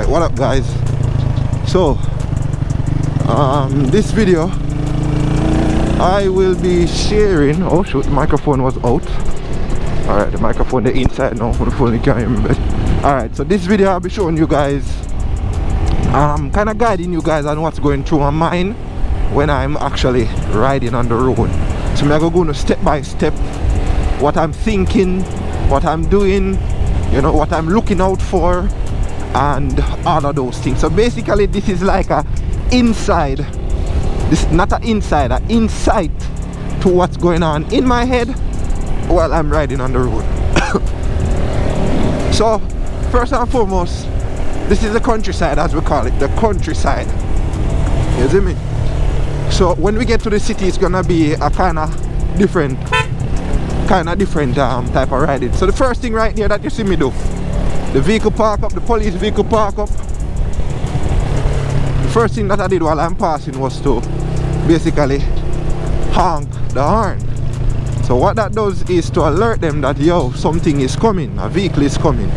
What up, guys? So this video I will be sharing. Oh shoot, the microphone was out. Alright, the microphone the inside now, for the phone you can't remember. Alright, so this video I'll be showing you guys, kind of guiding you guys on what's going through my mind when I'm actually riding on the road. So I'm going to step by step what I'm thinking, what I'm doing, you know, what I'm looking out for, and all of those things. So basically this is like a inside, this not an inside, an insight to what's going on in my head while I'm riding on the road. So first and foremost, this is the countryside, as we call it, the countryside. You see me? So when we get to the city, it's gonna be a kind of different type of riding. So the first thing right here that you see me do, the vehicle park up, the police vehicle park up. The first thing that I did while I'm passing was to basically honk the horn. So what that does is to alert them that, yo, something is coming, a vehicle is coming.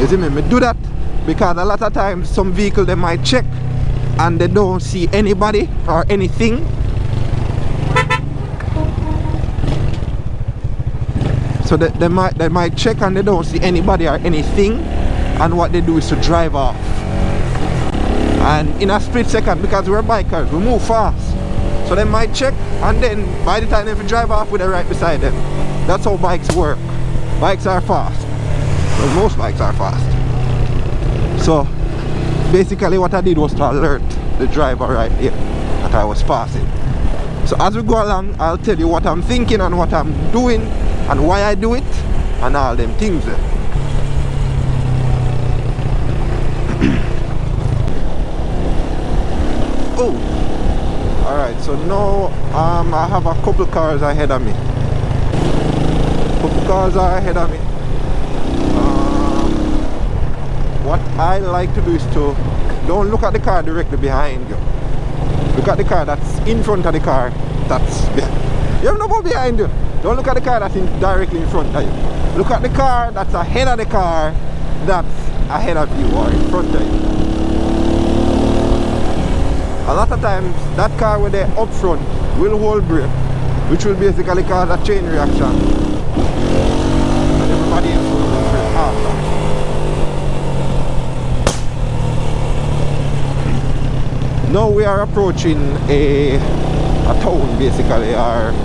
You see me? I do that because a lot of times some vehicle they might check and they don't see anybody or anything. So they might check and they don't see anybody or anything, and what they do is to drive off. And in a split second, because we're bikers, we move fast. So they might check, and then by the time they drive off, we're right beside them. That's how bikes work. Bikes are fast. Well, most bikes are fast. So basically what I did was to alert the driver right here that I was passing. So as we go along, I'll tell you what I'm thinking and what I'm doing and why I do it and all them things there. Oh, alright, so now I have a couple cars ahead of me. What I like to do is to don't look at the car directly behind you. Look at the car that's in front of the car that's behind. You have no more behind you. Don't look at the car that's directly in front of you. Look at the car that's ahead of the car that's ahead of you or in front of you. A lot of times that car with the up front will hold brake, which will basically cause a chain reaction. And everybody else will hold brake after. Now we are approaching a town basically, or I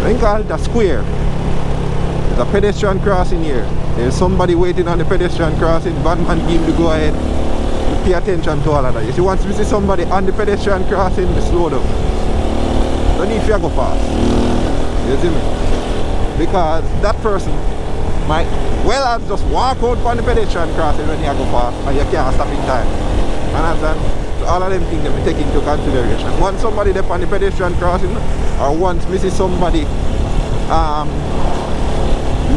think called a square. There's a pedestrian crossing here. There's somebody waiting on the pedestrian crossing. Bad man give the go ahead. You pay attention to all of that. You see, once you see somebody on the pedestrian crossing, you slow down. Don't need to go fast. You see me? Because that person might well as just walk out on the pedestrian crossing when you go fast and you can't stop in time. Understand? So all of them things that we take into consideration. Once somebody there on the pedestrian crossing, or once we see somebody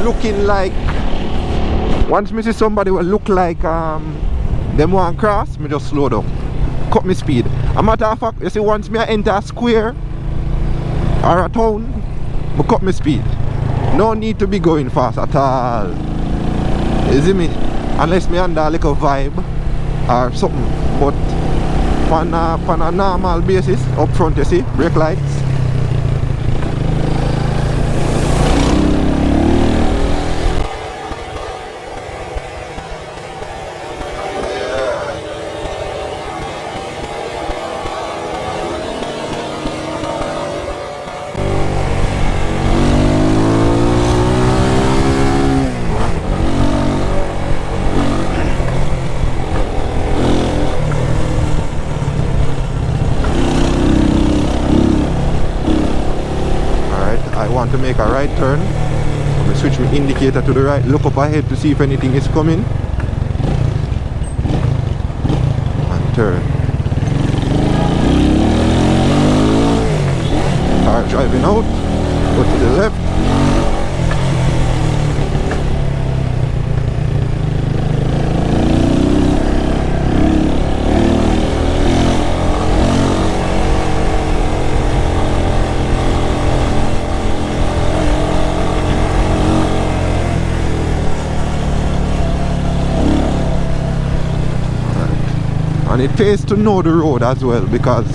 looking like, once me see somebody will look like them want cross, me just slow down, cut me speed. A matter of fact, you see, once me enter a square or a town, me cut me speed. No need to be going fast at all. You see me? Unless me under a little vibe or something. But on a normal basis, up front you see, brake lights. To make a right turn, I'm going to switch my indicator to the right, look up ahead to see if anything is coming, and turn. Car driving out, go to the left. And it pays to know the road as well, because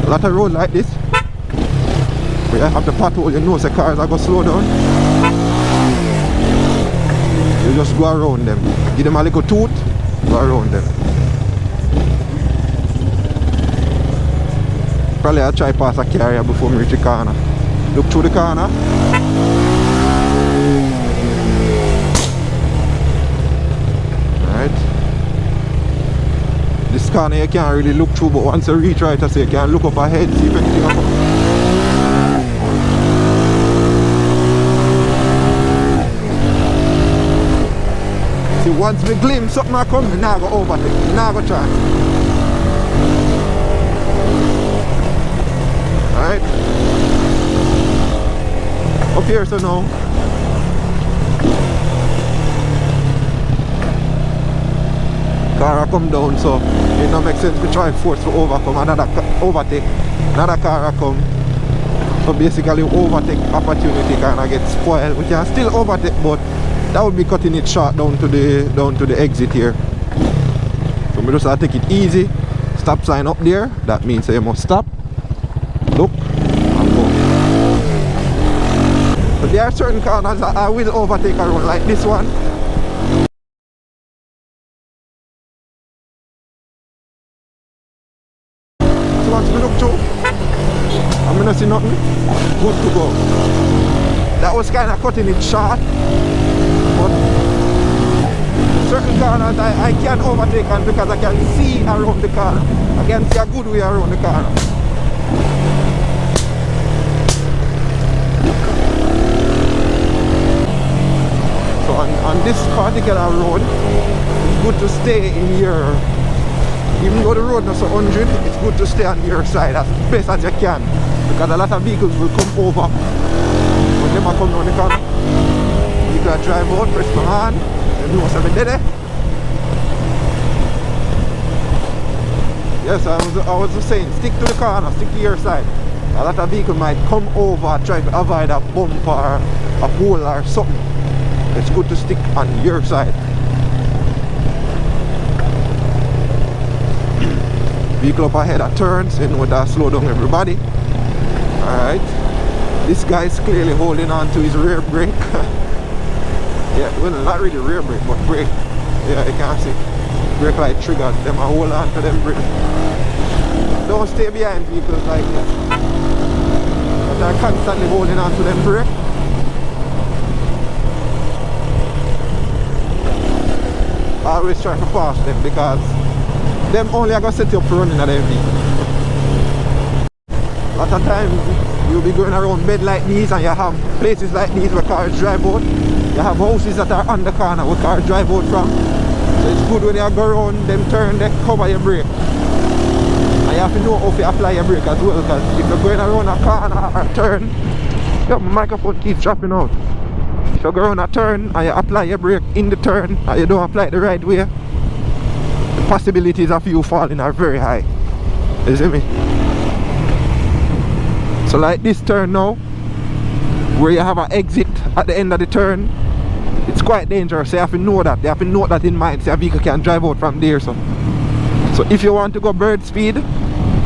a lot of roads like this, where you have the pothole, you know the cars are going to slow down. You just go around them. Give them a little toot, go around them. Probably I'll try pass a carrier before we reach the corner. Look through the corner. Alright. This corner you can't really look through, but once you reach right, I say you can look up ahead, see if anything happens. See, once we glimpse something I come, we now go overtake, we now go try. Alright. Up here so now. Car come down, so it don't make sense to try force to overcome another overtake. Another car come. So basically overtake opportunity kind of get spoiled. We can still overtake, but that would be cutting it short down to the exit here. So we just have to take it easy. Stop sign up there. That means you must stop. Look and go. So there are certain corners that I will overtake around, like this one. So once we look through, I'm gonna see nothing. Good to go. That was kind of cutting it short, but certain corners I can overtake on because I can see around the corner. I can see a good way around the corner. On this particular road, it's good to stay in your, even though the road is not so 100, it's good to stay on your side as best as you can, because a lot of vehicles will come over when they come down the corner. You can drive out, press my hand, you know something there. Yes, I was just saying, stick to the corner, stick to your side. A lot of vehicles might come over, try to avoid a bump or a hole or something. It's good to stick on your side. Vehicle up ahead at turns, you know that slow down everybody. Alright. This guy is clearly holding on to his rear brake. Yeah, well, not really rear brake, but brake. Yeah, you can see. Brake light triggered. Them are hold on to them brake. Don't stay behind vehicles like this. But they're constantly holding on to them brake. I always try to pass them because them only are going to set you up for running at them vehicle. A lot of times you'll be going around bed like these and you have places like these where cars drive out. You have houses that are on the corner where cars drive out from. So it's good when you go around them turn, they cover your brake. And you have to know how to apply your brake as well, because if you're going around a corner or a turn, yeah, my microphone keeps dropping out. If you go around a turn and you apply your brake in the turn and you don't apply it the right way, the possibilities of you falling are very high. You see me? So like this turn now, where you have an exit at the end of the turn, it's quite dangerous. So you have to know that. You have to know that in mind so your vehicle can drive out from there. So if you want to go bird speed,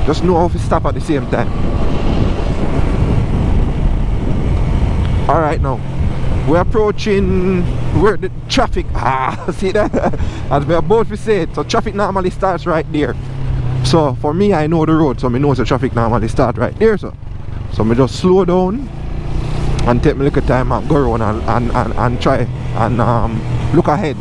just know how to stop at the same time. Alright now. We're approaching where the traffic, see that? As we're about to say it, so traffic normally starts right there. So for me, I know the road, so I know the traffic normally starts right there. So I just slow down and take me a little time and go around and try and look ahead.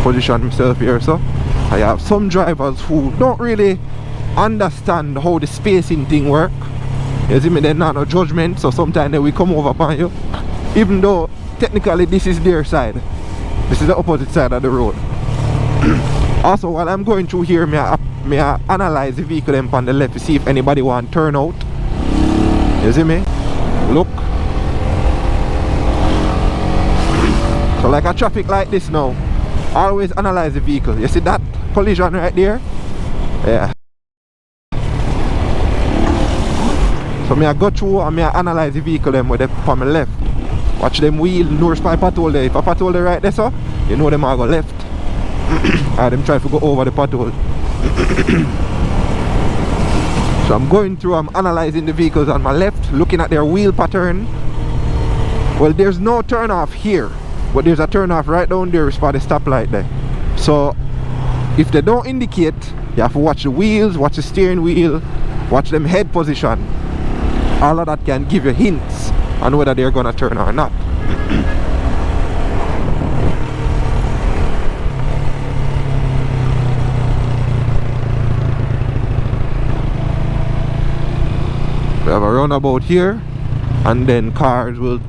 Position myself here. So I have some drivers who don't really understand how the spacing thing works. You see me, they're not no judgment, so sometimes they will come over upon you. Even though technically this is their side. This is the opposite side of the road. Also, while I'm going through here, may I analyze the vehicle them on the left to see if anybody want to turn out. You see me? Look. So like a traffic like this now, always analyze the vehicle. You see that collision right there? Yeah. So I go through and I analyze the vehicle them with them from my left. Watch them wheel, no spy patrol there. If a patrol there right there, so you know them are go left. them try to go over the pothole. So I'm going through, I'm analyzing the vehicles on my left, looking at their wheel pattern. Well, there's no turn off here, but there's a turn off right down there for the stoplight there. So if they don't indicate, you have to watch the wheels, watch the steering wheel, watch them head position. All of that can give you hints on whether they're gonna turn or not. We have a roundabout here, and then cars will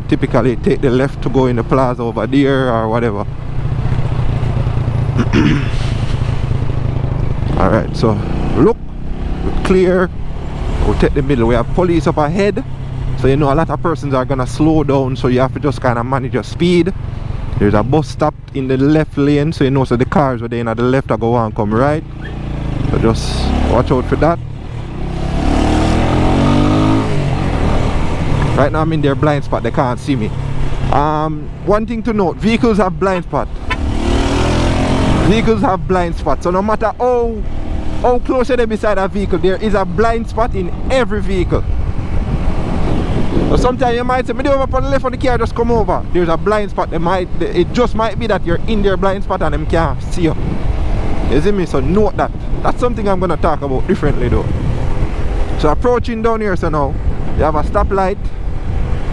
typically take the left to go in the plaza over there or whatever. Alright, so look, we're clear. We'll take the middle. We have police up ahead, so you know a lot of persons are gonna slow down, so you have to just kind of manage your speed. There's a bus stop in the left lane, so you know, so the cars were there at the left are go on come right, so just watch out for that. Right now I'm in their blind spot, they can't see me. One thing to note, vehicles have blind spot. Vehicles have blind spots, so no matter how close you are beside a vehicle, there is a blind spot in every vehicle. So sometimes you might say, me over on the left of the car, just come over. There's a blind spot. It just might be that you're in their blind spot and them can't see you. You see me? So note that. That's something I'm gonna talk about differently though. So approaching down here, so now you have a stoplight.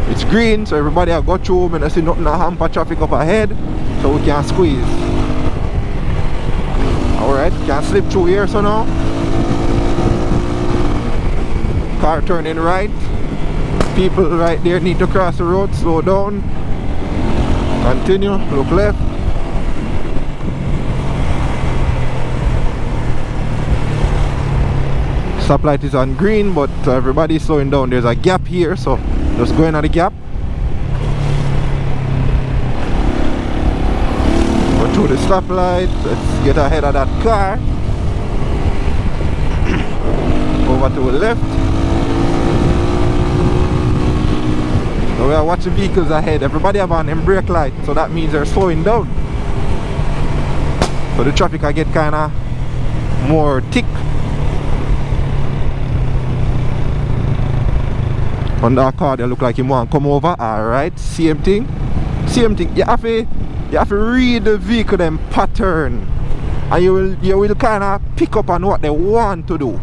It's green, so everybody will go through. I don't see nothing to hamper traffic up ahead, so we can squeeze. Alright, can slip through here, so now car turning right. People right there need to cross the road. Slow down. Continue, look left. Stoplight is on green, but everybody's slowing down. There's a gap here, so just go in at the gap. Go through the stoplight. Let's get ahead of that car. Over to the left. So we are watching vehicles ahead. Everybody have on them brake light, so that means they're slowing down. So the traffic I get kind of more thick. On that car, they look like him want to come over. Alright, same thing. Same thing. You have to read the vehicle them pattern, and you will kind of pick up on what they want to do.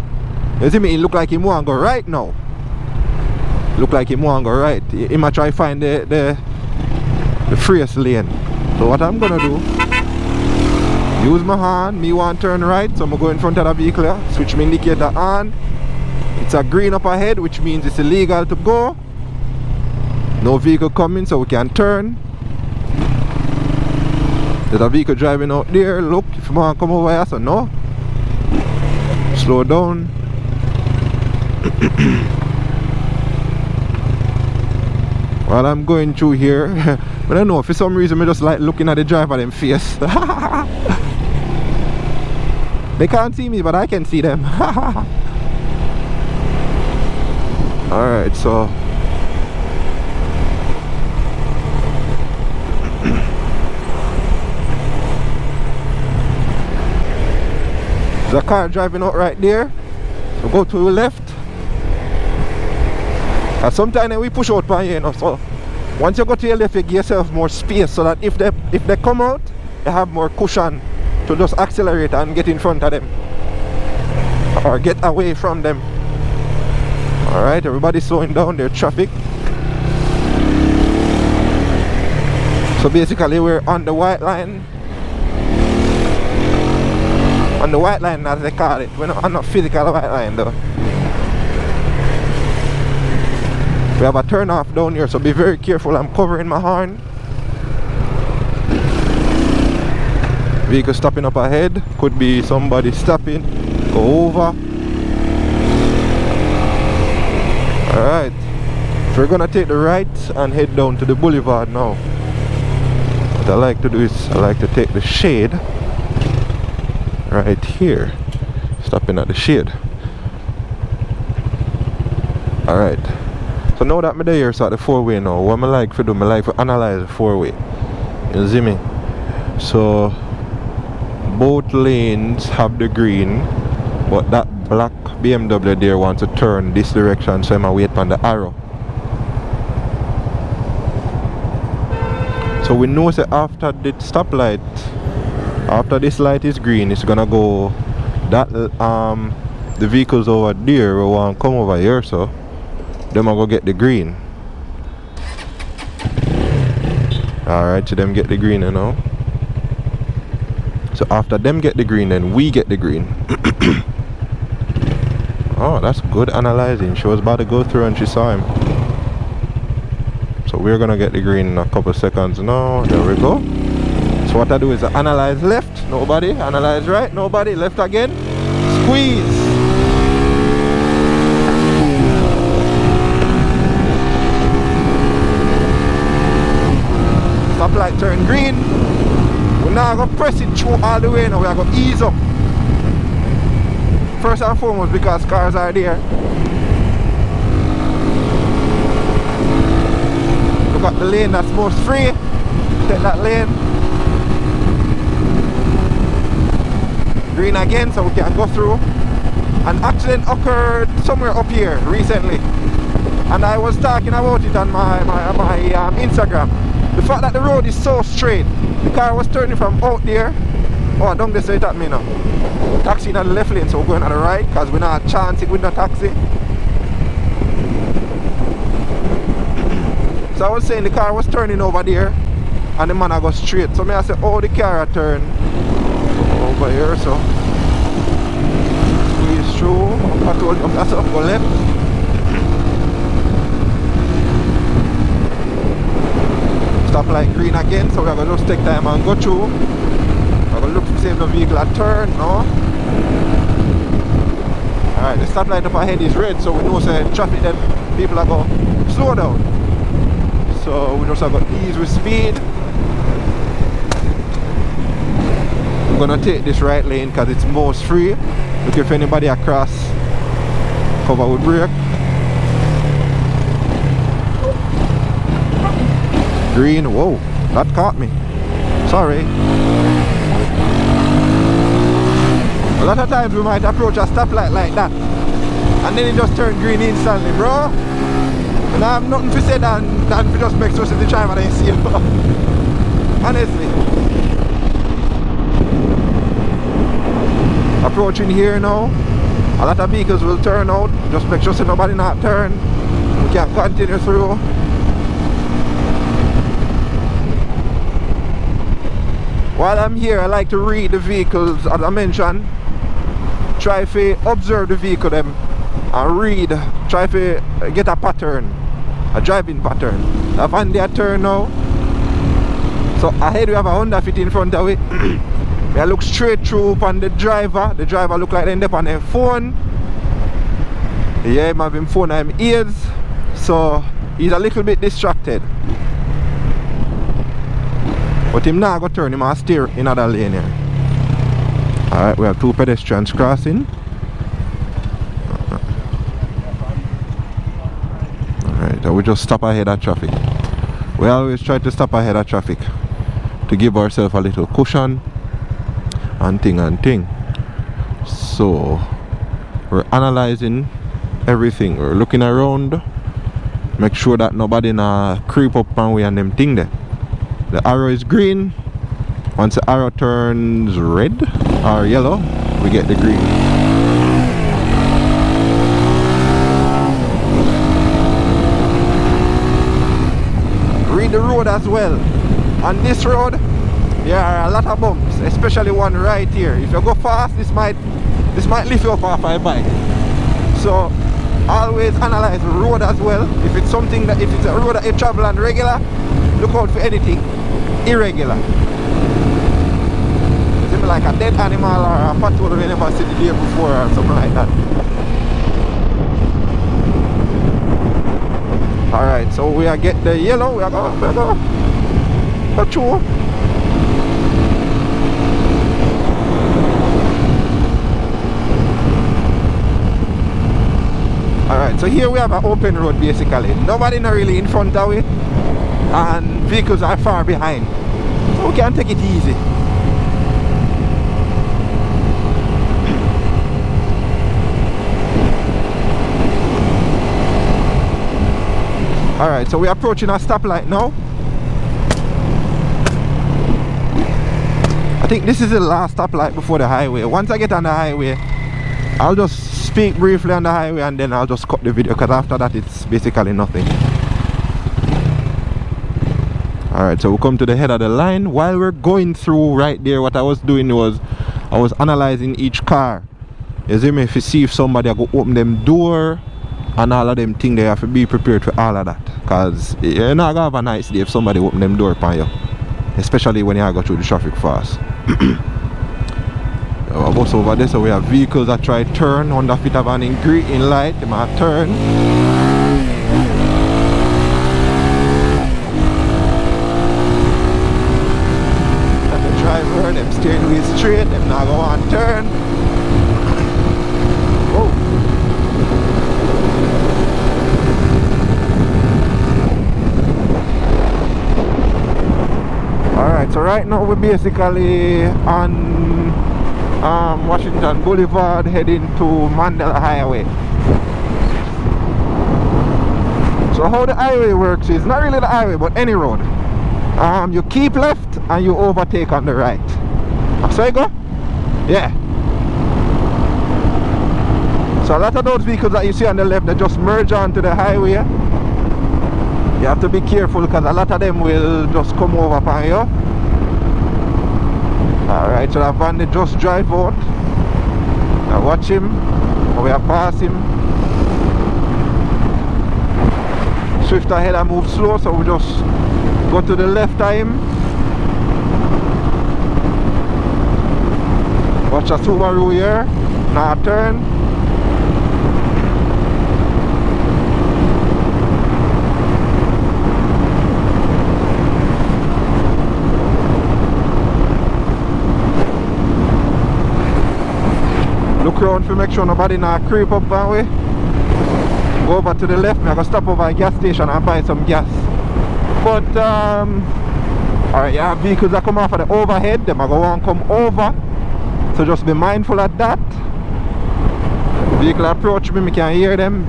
You see me? It look like him want to go right now. Look like him want to go right. He might try find the freest lane. So what I'm gonna do, use my hand. Me want to turn right, so I'm gonna go in front of the vehicle here. Switch my indicator on. It's a green up ahead, which means it's illegal to go. No vehicle coming, so we can turn. There's a vehicle driving out there. Look, if you want to come over here, so no. Slow down. While I'm going through here, I don't know, for some reason I just like looking at the driver them face. They can't see me, but I can see them. Alright, so there's a car driving out right there, so go to the left. And sometimes we push out by here, you know, so once you go to your left, you give yourself more space, so that if they come out, you have more cushion to just accelerate and get in front of them or get away from them. Alright, everybody's slowing down their traffic. So basically we're on the white line. On the white line, as they call it. We're not on a physical white line though. We have a turn off down here, so be very careful. I'm covering my horn. Vehicle stopping up ahead. Could be somebody stopping. Go over. Alright. So we're gonna take the right and head down to the boulevard now. What I like to do is I like to take the shade right here. Stopping at the shade. Alright. So now that I'm there, so at the four-way now, what I like to do, I like to analyze the four-way. You see me? So both lanes have the green, but that black BMW there wants to turn this direction, so I'm gonna wait on the arrow. So we know that after the stoplight, after this light is green, it's gonna go that the vehicles over there will want to come over here, so them are gonna get the green. Alright, so them get the green, you know. So after them get the green, then we get the green. Oh, that's good analyzing. She was about to go through and she saw him. So we're gonna get the green in a couple seconds now. There we go. So what I do is I analyze left, nobody. Analyze right, nobody. Left again. Squeeze. Stoplight turn green. We're now going to press it through all the way now. We're going to ease up. First and foremost because cars are there. Look at the lane that's most free. Take that lane. Green again so we can go through. An accident occurred somewhere up here recently. And I was talking about it on my Instagram. The fact that the road is so straight, the car was turning from out there. Oh, don't they say it at me now. Taxi in the left lane, so we're going on the right because we're not chancing with no taxi. So I was saying the car was turning over there and the man I go straight. So I said, oh, the car turn over here, so squeeze through. I told him that's up, go left. Stoplight green again, so we're going to just take time and go through. We're going to look to see if the vehicle had turned, no? Alright, the stoplight up ahead is red, so we know the traffic then people are going to slow down. So we just have got ease with speed. We're going to take this right lane because it's most free. Look if anybody across, cover with brake. Green, whoa, that caught me. Sorry. A lot of times we might approach a stoplight like that and then it just turn green instantly, bro. And I have nothing to say than to just make sure the driver they see it. Honestly. Approaching here now, a lot of vehicles will turn out. Just make sure nobody not turn. We can continue through. While I'm here, I like to read the vehicles, as I mentioned. Try to observe the vehicle them and read. Try to get a pattern, a driving pattern. I've on their turn now. So ahead we have a Honda Fit in front of it. I look straight through upon the driver. The driver look like they end up on their phone. Yeah, I'm having phone on his ears. So he's a little bit distracted. But him now go turn, him and steer in another lane here. Alright, we have two pedestrians crossing. Alright, we just stop ahead of traffic. We always try to stop ahead of traffic to give ourselves a little cushion and thing. So we're analyzing everything. We're looking around, make sure that nobody na creep up on we and them thing there. The arrow is green. Once the arrow turns red or yellow, we get the green. Read the road as well. On this road, there are a lot of bumps, especially one right here. If you go fast, this might lift you up off a bike. So always analyze the road as well. If it's a road that you travel on regular, look out for anything irregular. It's like a dead animal or a patrol we never seen the day before or something like that. Alright, so we are get the yellow, we are go through. Alright, so here we have an open road basically. Nobody not really in front of it and vehicles are far behind. So we can take it easy. Alright, so we're approaching a stoplight now. I think this is the last stoplight before the highway. Once I get on the highway, I'll just speak briefly on the highway and then I'll just cut the video, because after that it's basically nothing. Alright, so we come to the head of the line. While we're going through right there, what I was doing was I was analyzing each car. You see me? If you see if somebody go open them door and all of them things, they have to be prepared for all of that. Because you're not gonna have a nice day if somebody open them door upon you. Especially when you go through the traffic fast. I bus over there, so we have vehicles that try to turn under fit of an green light, they might turn. And the driver, them steering wheel straight, them not go on turn. Whoa. Alright, so right now we're basically on Washington Boulevard heading to Mandela Highway. So how the highway works is not really the highway but any road. You keep left and you overtake on the right. So you go? Yeah. So a lot of those vehicles that you see on the left, they just merge onto the highway. You have to be careful because a lot of them will just come over upon you. Alright, so that van they just drive out. Now watch him. We are past him. Swift ahead and move slow, so we just go to the left of him. Watch a Subaru here. Now turn. Look around to make sure nobody not creep up that way. Go over to the left, I'm gonna stop over at a gas station and buy some gas. But alright, you have vehicles that come off of the overhead, them are going to come over. So just be mindful of that. Vehicle approach me, I can hear them.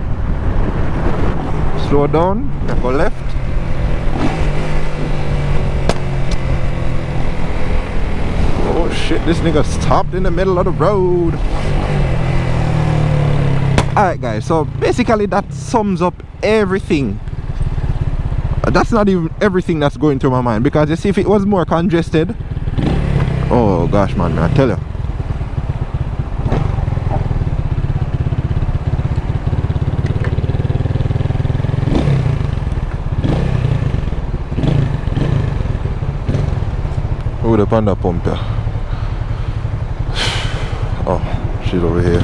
Slow down, and go left. Oh shit, this nigga stopped in the middle of the road. Alright guys, so basically that sums up everything. That's not even everything that's going through my mind, because you see, if it was more congested, oh gosh man, I tell you. Oh, the Panda pump here. Oh, she's over here.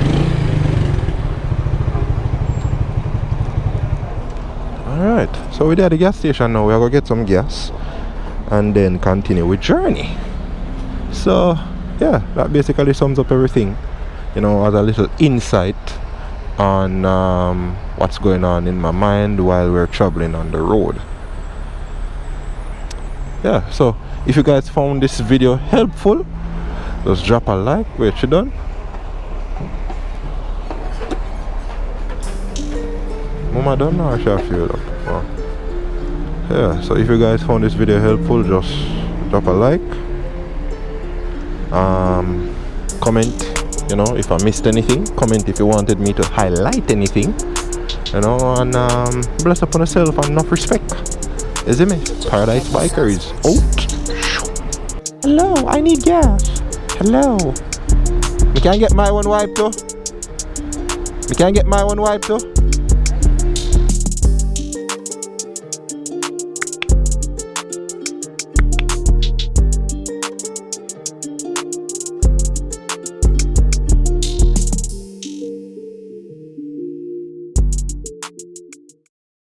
Alright, so we're at the gas station now. We're going to get some gas and then continue with journey. So yeah, that basically sums up everything, you know, as a little insight on what's going on in my mind while we're traveling on the road. Yeah, so if you guys found this video helpful, just drop a like. Wait, you done? Mama done or should I feel up? Oh. Yeah, so if you guys found this video helpful, just drop a like. Comment, you know, if I missed anything. Comment if you wanted me to highlight anything, you know, and bless upon yourself and enough respect. Is it me? Paradise Biker is out. Hello, I need gas. Hello. We can't get my one wipe though. We can't get my one wipe though.